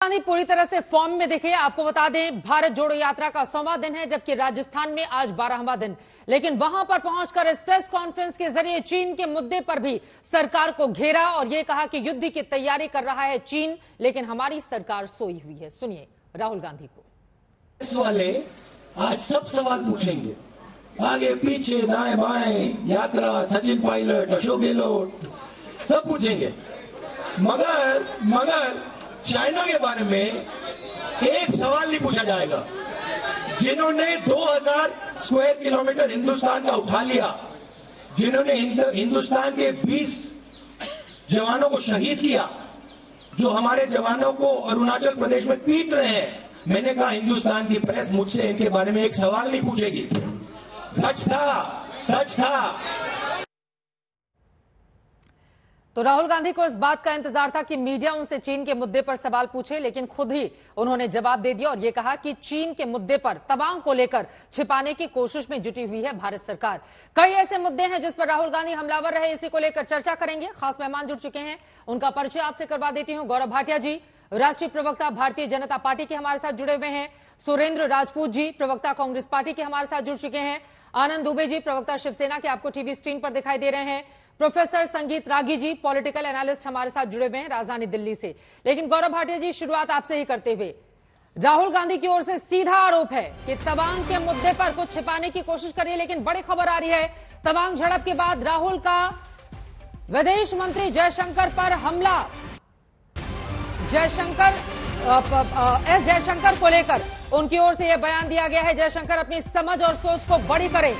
गांधी पूरी तरह से फॉर्म में दिखे। आपको बता दें, भारत जोड़ो यात्रा का 100वां दिन है, जबकि राजस्थान में आज 12वां दिन। लेकिन वहां पर पहुंचकर इस प्रेस कॉन्फ्रेंस के जरिए चीन के मुद्दे पर भी सरकार को घेरा और यह कहा कि युद्ध की तैयारी कर रहा है चीन, लेकिन हमारी सरकार सोई हुई है। सुनिए राहुल गांधी को। इस वाले आज सब सवाल पूछेंगे, आगे पीछे दाएं बाएं, यात्रा, सचिन पायलट, अशोक गहलोत, सब पूछेंगे। मगर चाइना के बारे में एक सवाल नहीं पूछा जाएगा। जिन्होंने 2000 स्क्वायर किलोमीटर हिंदुस्तान का उठा लिया, जिन्होंने हिंदुस्तान के 20 जवानों को शहीद किया, जो हमारे जवानों को अरुणाचल प्रदेश में पीट रहे हैं, मैंने कहा हिंदुस्तान की प्रेस मुझसे इनके बारे में एक सवाल नहीं पूछेगी। सच था। तो राहुल गांधी को इस बात का इंतजार था कि मीडिया उनसे चीन के मुद्दे पर सवाल पूछे, लेकिन खुद ही उन्होंने जवाब दे दिया और यह कहा कि चीन के मुद्दे पर तवांग को लेकर छिपाने की कोशिश में जुटी हुई है भारत सरकार। कई ऐसे मुद्दे हैं जिस पर राहुल गांधी हमलावर रहे, इसी को लेकर चर्चा करेंगे। खास मेहमान जुड़ चुके हैं, उनका परिचय आपसे करवा देती हूं। गौरव भाटिया जी, राष्ट्रीय प्रवक्ता भारतीय जनता पार्टी के हमारे साथ जुड़े हुए हैं। सुरेंद्र राजपूत जी, प्रवक्ता कांग्रेस पार्टी के हमारे साथ जुड़ चुके हैं। आनंद दुबे जी, प्रवक्ता शिवसेना के, आपको टीवी स्क्रीन पर दिखाई दे रहे हैं। प्रोफेसर संगीत रागी जी, पॉलिटिकल एनालिस्ट हमारे साथ जुड़े हुए हैं राजधानी दिल्ली से। लेकिन गौरव भाटिया जी, शुरुआत आपसे ही करते हुए, राहुल गांधी की ओर से सीधा आरोप है कि तवांग के मुद्दे पर कुछ छिपाने की कोशिश कर रही है, लेकिन बड़ी खबर आ रही है, तवांग झड़प के बाद राहुल का विदेश मंत्री जयशंकर पर हमला। एस जयशंकर को लेकर उनकी ओर से यह बयान दिया गया है, जयशंकर अपनी समझ और सोच को बड़ी करें,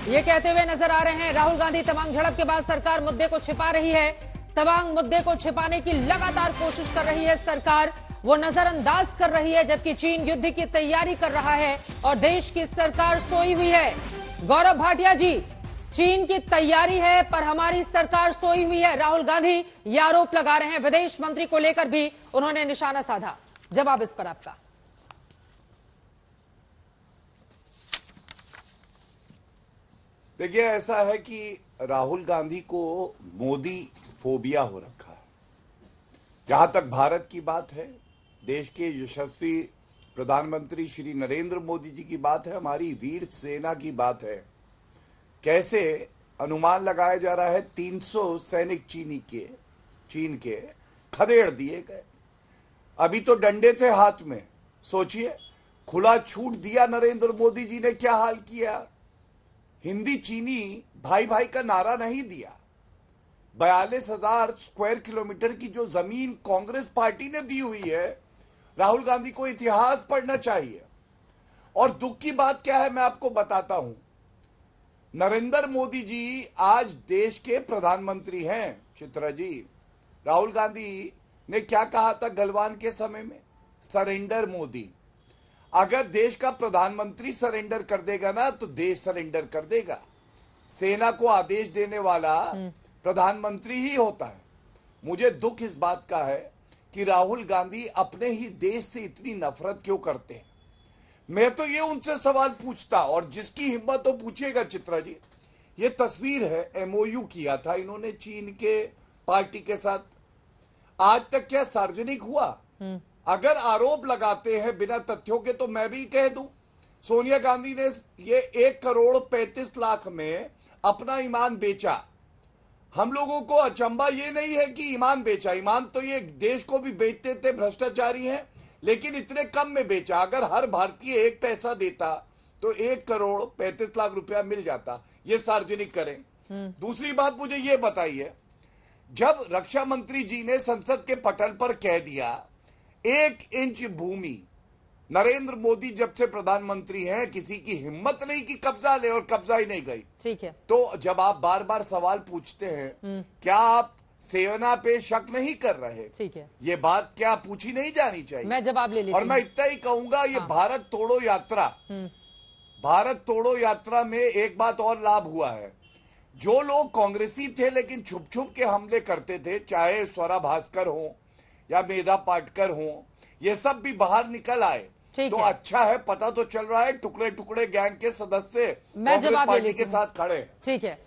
ये कहते हुए नजर आ रहे हैं। राहुल गांधी तवांग झड़प के बाद सरकार मुद्दे को छिपा रही है, तवांग मुद्दे को छिपाने की लगातार कोशिश कर रही है सरकार, वो नजरअंदाज कर रही है, जबकि चीन युद्ध की तैयारी कर रहा है और देश की सरकार सोई हुई है। गौरव भाटिया जी, चीन की तैयारी है पर हमारी सरकार सोई हुई है, राहुल गांधी ये आरोप लगा रहे हैं। विदेश मंत्री को लेकर भी उन्होंने निशाना साधा। जवाब इस पर आपका। देखिए, ऐसा है कि राहुल गांधी को मोदी फोबिया हो रखा है। जहां तक भारत की बात है, देश के यशस्वी प्रधानमंत्री श्री नरेंद्र मोदी जी की बात है, हमारी वीर सेना की बात है, कैसे अनुमान लगाया जा रहा है 300 सैनिक चीन के खदेड़ दिए गए। अभी तो डंडे थे हाथ में, सोचिए खुला छूट दिया नरेंद्र मोदी जी ने, क्या हाल किया। हिंदी चीनी भाई भाई का नारा नहीं दिया। 42,000 स्क्वायर किलोमीटर की जो जमीन कांग्रेस पार्टी ने दी हुई है, राहुल गांधी को इतिहास पढ़ना चाहिए। और दुख की बात क्या है मैं आपको बताता हूं। नरेंद्र मोदी जी आज देश के प्रधानमंत्री हैं, चित्रा जी। राहुल गांधी ने क्या कहा था गलवान के समय में? सरेंडर मोदी। अगर देश का प्रधानमंत्री सरेंडर कर देगा ना, तो देश सरेंडर कर देगा। सेना को आदेश देने वाला प्रधानमंत्री ही होता है। मुझे दुख इस बात का है कि राहुल गांधी अपने ही देश से इतनी नफरत क्यों करते हैं। मैं तो ये उनसे सवाल पूछता, और जिसकी हिम्मत हो पूछिएगा चित्रा जी। ये तस्वीर है, एमओयू किया था इन्होंने चीन के पार्टी के साथ, आज तक क्या सार्वजनिक हुआ? अगर आरोप लगाते हैं बिना तथ्यों के, तो मैं भी कह दूं, सोनिया गांधी ने ये 1,35,00,000 में अपना ईमान बेचा। हम लोगों को अचंबा ये नहीं है कि ईमान बेचा, ईमान तो ये देश को भी बेचते थे, भ्रष्टाचारी हैं, लेकिन इतने कम में बेचा। अगर हर भारतीय 1 पैसा देता तो 1,35,00,000 रुपया मिल जाता। ये सार्वजनिक करें। दूसरी बात मुझे ये बताइए, जब रक्षा मंत्री जी ने संसद के पटल पर कह दिया 1 इंच भूमि, नरेंद्र मोदी जब से प्रधानमंत्री हैं किसी की हिम्मत नहीं कि कब्जा ले, और कब्जा ही नहीं गई। ठीक है। तो जब आप बार बार सवाल पूछते हैं, क्या आप सेना पे शक नहीं कर रहे? ठीक है, ये बात क्या पूछी नहीं जानी चाहिए? मैं जवाब ले लेती और मैं इतना ही कहूंगा, ये भारत तोड़ो यात्रा, भारत तोड़ो यात्रा में एक बात और लाभ हुआ है। जो लोग कांग्रेसी थे लेकिन छुप छुप के हमले करते थे, चाहे स्वरा भास्कर हो या मेधा पाटकर हो, ये सब भी बाहर निकल आए। तो अच्छा है, पता तो चल रहा है टुकड़े टुकड़े गैंग के सदस्य कांग्रेस पार्टी के साथ खड़े। ठीक है।